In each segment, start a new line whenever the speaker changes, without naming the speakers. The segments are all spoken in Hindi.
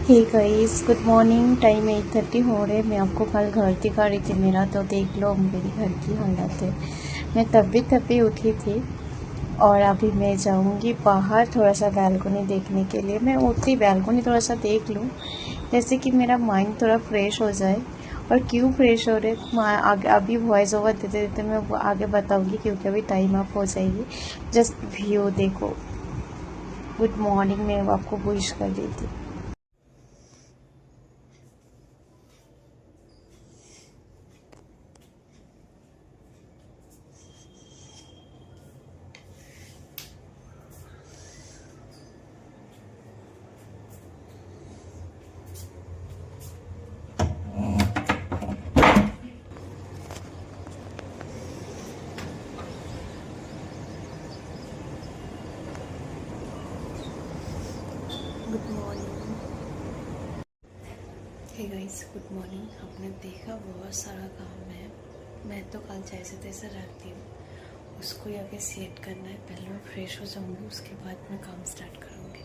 हे गाइस, गुड मॉर्निंग। टाइम 8:30 हो रहे। मैं आपको कल घर दिखा रही थी मेरा, तो देख लो मेरी घर की हालत है। मैं तभी उठी थी और अभी मैं जाऊंगी बाहर थोड़ा सा बैल्कनी देखने के लिए। मैं उठती बैल्कनी थोड़ा सा देख लूँ, जैसे कि मेरा माइंड थोड़ा फ्रेश हो जाए। और क्यों फ्रेश हो रहे अभी वॉइस ओवर देते देते मैं आगे बताऊंगी, क्योंकि अभी टाइम अप हो जाएगी। जस्ट व्यू देखो। गुड मॉर्निंग मैं आपको विश कर रही थी। Good morning. Hey guys, good morning. आपने देखा बहुत सारा काम है। मैं तो कल जैसे तैसे रखती हूँ, उसको आगे सेट करना है। पहले मैं फ्रेश हो जाऊँगी, उसके बाद मैं काम स्टार्ट करूँगी।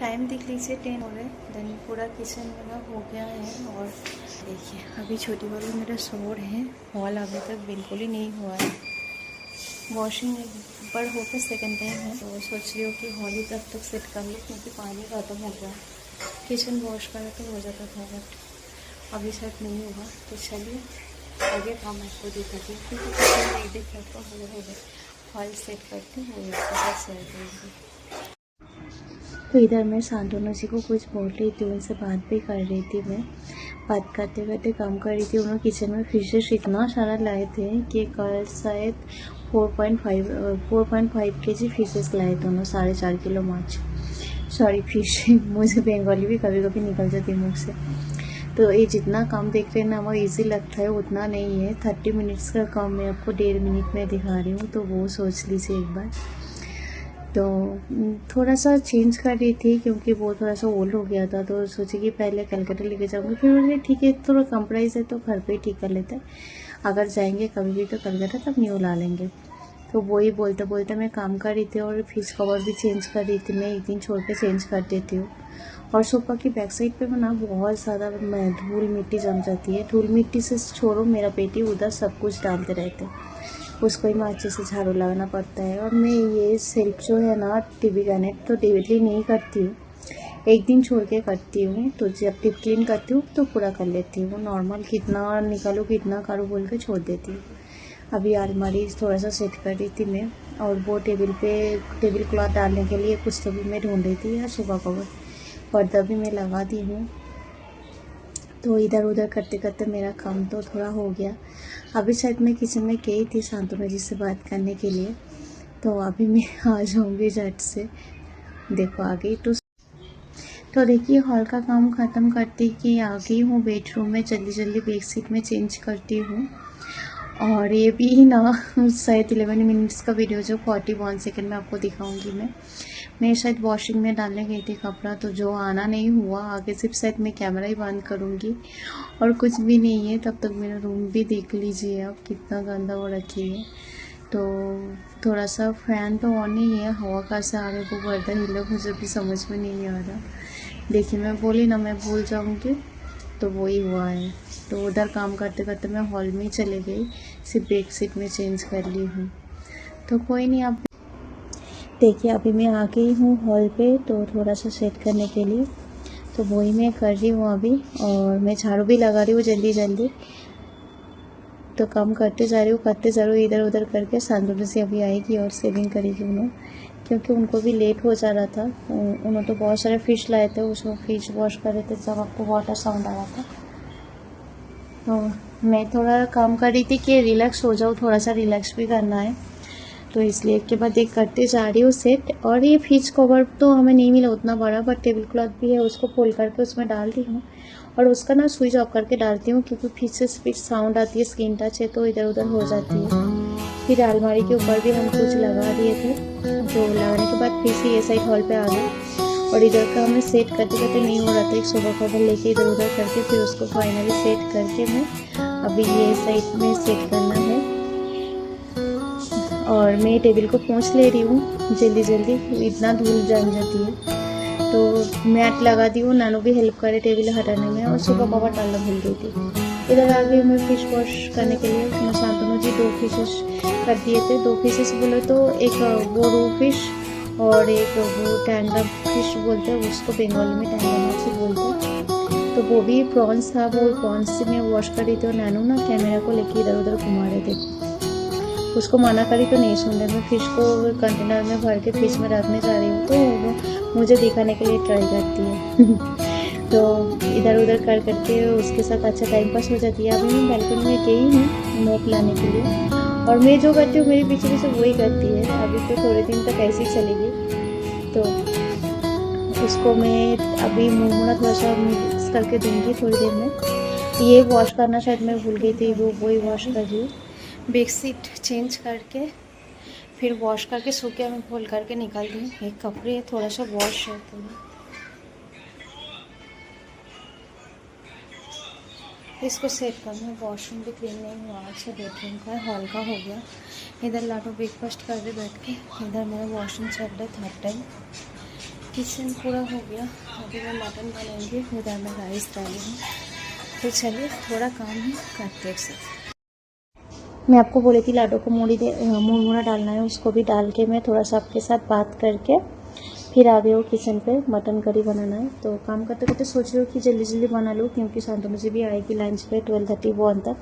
टाइम देख लीजिए 10 हो गए। देन पूरा किचन मेरा हो गया है। और देखिए अभी छोटी वाली मेरा सो रहे हैं। हॉल अभी तक बिल्कुल ही नहीं हुआ है। वॉशिंग पर होकर सेकंड टाइम है, तो सोच रही हूँ कि हॉल ही तक सेट कर लूँ, क्योंकि पानी ख़त्म हो गया। किचन वॉश करा तो हो जाता था, बट अभी सेट नहीं हुआ। तो चलिए आगे काम आपको दिखाती हूँ, क्योंकि किचन रेडी करता हो गए। हॉल सेट करती हूँ, वो शेयर करूँगी। तो इधर मैं शांतनु जी को कुछ बोल रही थी, उनसे बात भी कर रही थी। मैं बात करते करते काम कर रही थी। उन्होंने किचन में फिशेस इतना सारा लाए थे कि कल शायद 4.5 kg फिशेस लाए थे उन्होंने। 4.5 किलो माछ, सॉरी फिश। मुझे बंगाली भी कभी कभी निकल जाती है मुँह से। तो ये जितना काम देख रहे हैं ना, वो इजी लगता है, उतना नहीं है। 30 मिनट्स का काम मैं आपको 1.5 मिनट में दिखा रही हूँ, तो वो सोच लीजिए एक बार। तो थोड़ा सा चेंज कर रही थी, क्योंकि वो थोड़ा सा ओल्ड हो गया था। तो सोची कि पहले कलकत्ता लेके जाऊँगी, फिर बोले ठीक है थोड़ा कम प्राइस है तो घर पे ही ठीक कर लेते हैं। अगर जाएंगे कभी भी तो कलकत्ता, तब न्यू ला लेंगे। तो वही बोलते बोलते मैं काम कर रही थी, और फिश कवर भी चेंज कर रही थी। मैं एक दिन छोड़ के चेंज कर देती हूँ। और सोफा की बैक साइड पे ना बहुत ज़्यादा धूल मिट्टी जम जाती है। धूल मिट्टी से छोड़ो, मेरा बेटी उधर सब कुछ डालते रहते हैं, उसको ही मैं अच्छे से झाड़ू लगाना पड़ता है। और मैं ये सेल्फ जो है ना टीवी कनेक्ट, तो डेली नहीं करती हूँ, एक दिन छोड़ के करती हूँ। तो जब टिप क्लीन करती हूँ तो पूरा कर लेती हूँ। नॉर्मल कितना निकालूँ कितना करूँ बोल के छोड़ देती हूँ। अभी अलमारी थोड़ा सा सेट कर रही थी मैं, और वो टेबल क्लॉथ डालने के लिए कुछ तो भी मैं ढूंढ रही थी, या सुबह कवर पर्दा भी मैं लगा दी हूँ। तो इधर उधर करते करते मेरा काम तो थोड़ा हो गया। अभी शायद मैं किचन में गई थी शांतनु जी से बात करने के लिए, तो अभी मैं आ जाऊँगी झट से। देखो आ गई। तो देखिए हॉल का काम ख़त्म करती कि आ गई हूँ बेडरूम में। जल्दी जल्दी बेडशीट में चेंज करती हूँ। और ये भी ना शायद 11 मिनट्स का वीडियो जो 41 सेकेंड में आपको दिखाऊंगी। मैं शायद वॉशिंग में डालने गई थी कपड़ा, तो जो आना नहीं हुआ। आगे सिर्फ शायद मैं कैमरा ही बंद करूँगी और कुछ भी नहीं है। तब तक मेरा रूम भी देख लीजिए आप, कितना गंदा हो रखी है। तो थोड़ा सा फैन तो ऑन ही है, हवा का से आ रहा है, वो पर्दा हिला, मुझे भी समझ में नहीं आ रहा। देखिए मैं बोली ना मैं भूल जाऊँगी, तो वही हुआ है। तो उधर काम करते करते मैं हॉल में ही चले गई, सिर्फ बेडशीट में चेंज कर ली हूँ। तो कोई नहीं। आप देखिए अभी मैं आ गई हूँ हॉल पे, तो थोड़ा सा सेट करने के लिए, तो वही मैं कर रही हूँ अभी। और मैं झाड़ू भी लगा रही हूँ जल्दी जल्दी, तो काम करते जा रही हूँ इधर उधर करके। शांतनु से अभी आएगी और सेविंग करेगी उन्होंने, क्योंकि उनको भी लेट हो जा रहा था। उन्होंने तो बहुत सारे फ़िश लाए थे, उसको फिश वॉश कर रहे थे जब आपको वाटर साउंड आ रहा था। तो मैं थोड़ा काम कर रही थी कि रिलैक्स हो जाऊँ, थोड़ा सा रिलैक्स भी करना है, तो इसलिए एक के बाद एक करते जा रही हूँ सेट। और ये फिश कवर तो हमें नहीं मिला उतना बड़ा, बट टेबल क्लॉथ भी है, उसको फोल्ड करके उसमें डाल दी हूँ। और उसका ना स्विच ऑफ करके डालती हूँ, क्योंकि फिश से फिश साउंड आती है, स्क्रीन टच है तो इधर उधर हो जाती है। फिर अलमारी के ऊपर भी हम कुछ लगा दिए थे, जो लगाने के बाद फिर से ये साइड हॉल पे आ गई। और इधर का हमें सेट करते करते नहीं हो रहा था, एक सुबह कवर लेके इधर उधर करके फिर उसको फाइनली सेट करके मैं अभी ये साइड में सेट करना है। और मैं टेबल को पोंछ ले रही हूँ जल्दी जल्दी, इतना धूल जम जाती है। तो मैट लगा दी हूँ, नानू भी हेल्प करे टेबल हटाने में, और सुबह पापा डालना भूल गई थी। इधर आ गई मैं फिश वॉश करने के लिए। शांतनु जी 2 फिशेस कर दिए थे। 2 फिशेस बोले तो एक वो रो फिश और एक वो टैंगा फिश बोलते हैं उसको, बंगाली में टैंगा मछली बोलते हैं। तो वो भी प्रॉन्स था, वो प्रॉन्स में वॉश कर रही थी और नैनू ना कैमरा को लेके इधर उधर घुमा रहे थे। उसको मना करी तो नहीं सुन रहे। मैं फ़िश को कंटेनर में भर के फ्रिज में रखने जा रही हूँ तो वो मुझे दिखाने के लिए ट्राई करती है। तो इधर उधर कर करके उसके साथ अच्छा टाइम पास हो जाती है। अभी मैं बालकनी में गई हूँ मैप लाने के लिए, और मैं जो करती हूँ मेरे पीछे पीछे वही करती है। अभी तो थोड़े दिन तक ऐसे ही चलेगी। तो उसको मैं अभी मुँह थोड़ा सा मिक्स करके दूँगी थोड़ी देर में। ये वॉश करना शायद मैं भूल गई थी, वो वही वॉश कर रही हूँ। बेडशीट चेंज करके फिर वॉश करके सूखे में फोल्ड करके निकाल दूँ। एक कपड़े थोड़ा सा वॉश है पूरा, इसको सेट करना। वॉशरूम भी क्लीन नहीं हुआ, अच्छा बेडरूम का है, हॉल का हो गया। इधर लाडो ब्रेकफास्ट कर रहे बैठ के, इधर मेरा वॉशरूम चल रहा है 3rd टाइम। किचन पूरा हो गया। अभी मैं मटन बनाऊंगी, उधर मैं राइस डाली हूँ। तो चलिए थोड़ा काम ही करते हैं। मैं आपको बोली थी लाडो को मुरमुरा डालना है, उसको भी डाल के मैं थोड़ा सा आपके साथ बात करके फिर आ गई हूँ किचन पे। मटन करी बनाना है, तो काम करते करते सोच रही हूँ कि जल्दी जल्दी बना लूँ, क्योंकि शांतनु जी भी आएगी लंच पे 12:31 तक,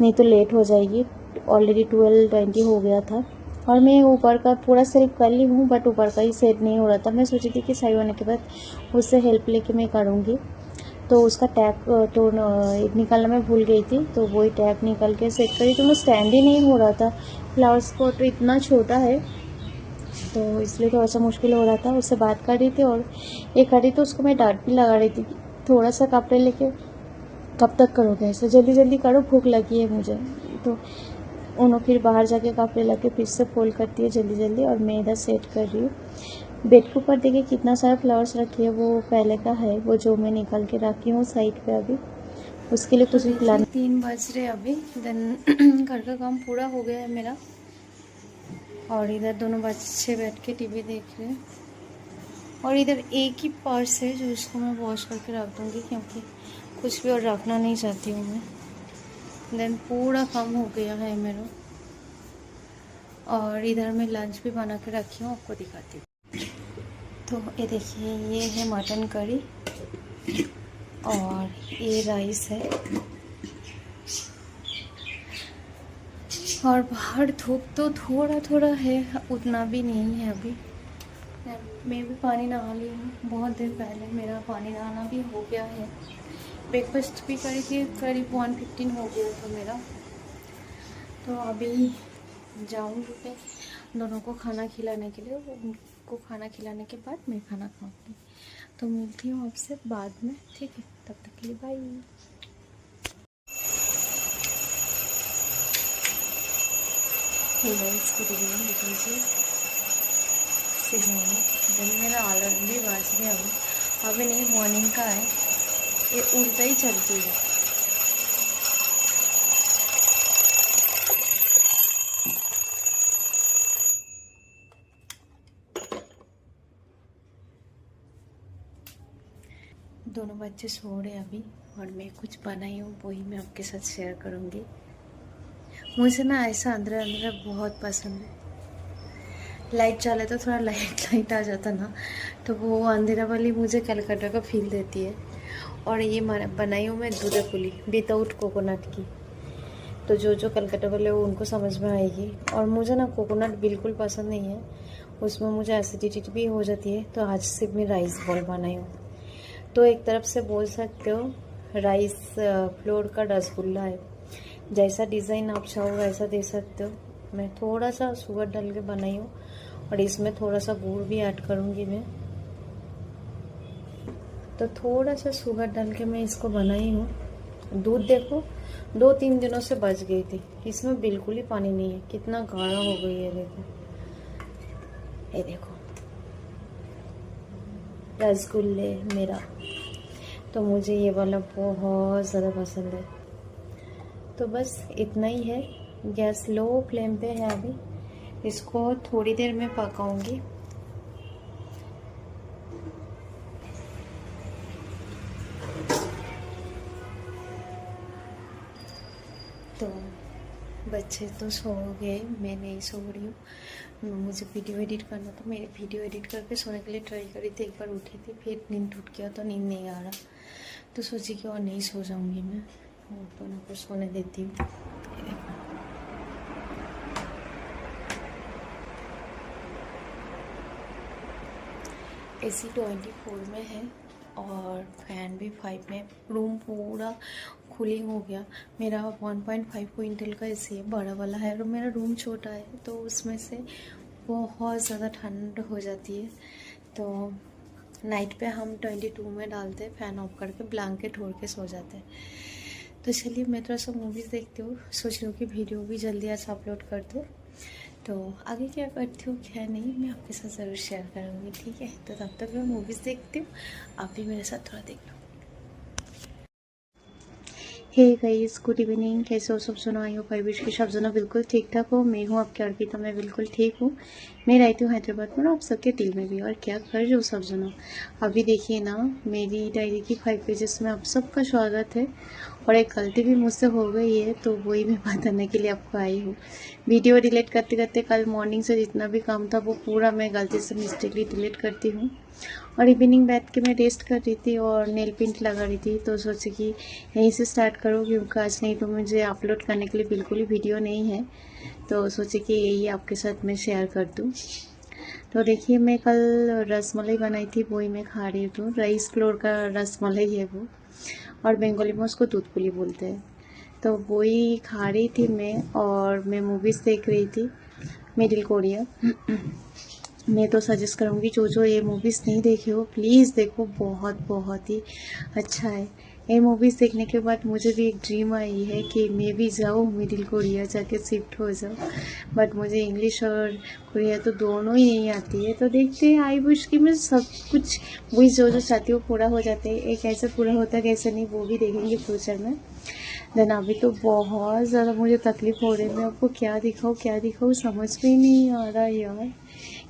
नहीं तो लेट हो जाएगी। ऑलरेडी 12:20 हो गया था। और मैं ऊपर का पूरा सिर्फ कर ली हूँ, बट ऊपर का ही सेट नहीं हो रहा था। मैं सोची थी कि सही होने के बाद उससे हेल्प लेके मैं करूँगी। तो उसका टैग तो निकालना मैं भूल गई थी, तो वही टैग निकाल के सेट करी, तो वो स्टैंड ही नहीं हो रहा था। फ्लावर स्पॉट इतना छोटा है तो इसलिए थोड़ा सा मुश्किल हो रहा था। उससे बात कर रही थी और ये कर रही, तो उसको मैं डांट भी लगा रही थी कि थोड़ा सा कपड़े लेके कब तक करोगे ऐसे, जल्दी जल्दी करो, भूख लगी है मुझे। तो उन्होंने फिर बाहर जाके कपड़े लगे फिर से फोल्ड करती है जल्दी जल्दी, और मैं इधर सेट कर रही हूँ। बेड के ऊपर देखिए कितना सारा फ्लावर्स रखी है, वो पहले का है, वो जो मैं निकाल के रखी हूँ साइड पे अभी, उसके लिए कुछ भी प्लान। 3 बज रहे अभी। देन घर का काम पूरा हो गया है मेरा, और इधर दोनों बच्चे बैठ के टीवी देख रहे हैं। और इधर एक ही पर्स है जो इसको मैं वॉश करके रख दूँगी, क्योंकि कुछ भी और रखना नहीं चाहती हूँ मैं। देन पूरा काम हो गया है मेरा, और इधर मैं लंच भी बना के रखी हूँ, आपको दिखाती हूँ। तो ये देखिए, ये है मटन करी और ये राइस है। और बाहर धूप तो थोड़ा थोड़ा है, उतना भी नहीं है अभी। मैं भी पानी नहा ली हूँ बहुत देर पहले, मेरा पानी नहाना भी हो गया है। ब्रेकफास्ट भी करी थी, करीब 1:15 हो गया था मेरा। तो अभी जाऊँगी मैं दोनों को खाना खिलाने के लिए, उनको खाना खिलाने के बाद मैं खाना खाऊँगी। तो मिलती हूँ आपसे बाद में, ठीक है? तब तक के लिए बाय। इसको लीजिए दिन मेरा ऑलरेडी बज गया हूँ, अभी नहीं मॉर्निंग का है, ये उल्टा ही चलती है। दोनों बच्चे सो रहे अभी, और मैं कुछ बनाई हूँ वही मैं आपके साथ शेयर करूँगी। मुझे ना ऐसा अंदर अंदर बहुत पसंद है। लाइट चाले तो थोड़ा लाइट आ जाता ना, तो वो अंधेरा वाली मुझे कलकत्ता का फील देती है। और ये बनाई हूँ मैं दूध पुली विदाउट कोकोनट की, तो जो कलकत्ता वाले वो उनको समझ में आएगी। और मुझे ना कोकोनट बिल्कुल पसंद नहीं है, उसमें मुझे एसिडिटी भी हो जाती है। तो आज सिर्फ मैं राइस बॉल बनाई हूँ। तो एक तरफ से बोल सकते हो राइस फ्लोर का रसगुल्ला है, जैसा डिज़ाइन आप चाहो वैसा दे सकते हो। मैं थोड़ा सा शुगर डाल के बनाई हूँ, और इसमें थोड़ा सा गुड़ भी ऐड करूँगी मैं। तो थोड़ा सा शुगर डाल के मैं इसको बनाई हूँ। दूध देखो 2-3 दिनों से बच गई थी, इसमें बिल्कुल ही पानी नहीं है, कितना गाढ़ा हो गई है। देखो ये देखो रसगुल्ले मेरा, तो मुझे ये वाला बहुत ज़्यादा पसंद है। तो बस इतना ही है। गैस लो फ्लेम पे है अभी, इसको थोड़ी देर में पकाऊंगी। तो बच्चे तो सो गए, मैं नहीं सो रही हूँ। मुझे वीडियो एडिट करना था, मैं वीडियो एडिट करके सोने के लिए ट्राई करी थी। एक बार उठी थी, फिर नींद टूट गया तो नींद नहीं आ रहा, तो सोची कि और नहीं सो जाऊँगी मैं, तो उनको सोने देती हूँ। AC 24 में है और फैन भी 5 में। रूम पूरा कूलिंग हो गया। मेरा 1.5 क्विंटल का AC है, बड़ा वाला है, और मेरा रूम छोटा है, तो उसमें से बहुत ज़्यादा ठंड हो जाती है। तो नाइट पे हम 22 में डालते हैं, फ़ैन ऑफ करके ब्लैंकेट ओढ़ के सो जाते हैं। तो चलिए मैं थोड़ा सा मूवीज़ देखती हूँ, सोच रही हूँ कि वीडियो भी जल्दी आज अपलोड कर दूँ। तो आगे क्या करती हूँ क्या नहीं, मैं आपके साथ ज़रूर शेयर करूँगी, ठीक है। तो तब तक मैं मूवीज़ देखती हूँ, आप भी मेरे साथ थोड़ा देख लो। हे गाइस, गुड इवनिंग, कैसे हो सब? सुनो, आई होप आई विश कि सब सुनो बिल्कुल ठीक ठाक हो। मैं हूँ आपकी अर्पिता, मैं बिल्कुल ठीक हूँ। मैं रहती हूँ हैदराबाद में, आप सबके दिल में भी। और क्या कर रहे हो सब सुनो? अभी देखिए ना, मेरी डायरी की 5 पेजेस में आप सबका स्वागत है। और एक गलती भी मुझसे हो गई है, तो वही मैं बताने के लिए आपको आई हूँ। वीडियो डिलीट करते करते कल मॉर्निंग से जितना भी काम था वो पूरा मैं गलती से मिस्टेकली डिलीट करती हूँ। और इवनिंग बैठ के मैं रेस्ट कर रही थी और नेल पेंट लगा रही थी, तो सोची कि यहीं से स्टार्ट करो, क्योंकि आज नहीं तो मुझे अपलोड करने के लिए बिल्कुल ही वीडियो नहीं है, तो सोची कि यही आपके साथ मैं शेयर कर दूँ। तो देखिए, मैं कल रसमलाई बनाई थी, वही मैं खा रही हूँ। राइस फ्लोर का रसमलाई है वो, और बंगाली में उसको दूध पुली बोलते हैं। तो वही खा रही थी मैं, और मैं मूवीज़ देख रही थी, मिडिल कोरिया। मैं तो सजेस्ट करूँगी, जो ये मूवीज़ नहीं देखे हो प्लीज़ देखो, बहुत बहुत ही अच्छा है। ये मूवीज़ देखने के बाद मुझे भी एक ड्रीम आई है कि मैं भी जाऊँ मिडिल कोरिया, जाके शिफ्ट हो जाऊँ। बट मुझे इंग्लिश और कोरिया तो दोनों ही नहीं आती है, तो देखते हैं। आई विश कि मैं सब कुछ वही जो चाहती हूँ पूरा हो जाते हैं। एक कैसे पूरा होता है कैसे नहीं, वो भी देखेंगे फ्यूचर में। देन अभी तो बहुत ज़्यादा मुझे तकलीफ़ हो रही है। मैं आपको क्या दिखाऊँ समझ में ही नहीं आ रहा यार,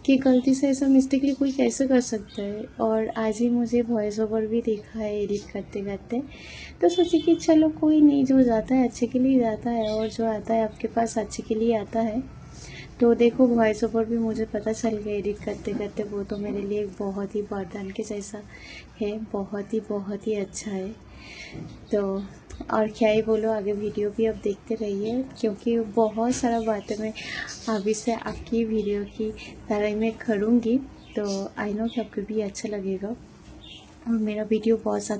कि गलती से ऐसा मिस्टेकली कोई कैसे कर सकता है। और आज ही मुझे वॉइस ओवर भी देखा है एडिट करते करते, तो सोची कि चलो कोई नहीं, जो जाता है अच्छे के लिए जाता है, और जो आता है आपके पास अच्छे के लिए आता है। तो देखो, वॉइस ओवर भी मुझे पता चल गया एडिट करते करते, वो तो मेरे लिए एक बहुत ही वरदान के जैसा है, बहुत ही अच्छा है। तो और क्या ही बोलो, आगे वीडियो भी अब देखते रहिए, क्योंकि बहुत सारा बातें मैं अभी से आपकी वीडियो की तरह मैं करूँगी। तो आई नो कि आपको भी अच्छा लगेगा, और मेरा वीडियो बहुत ज़्यादा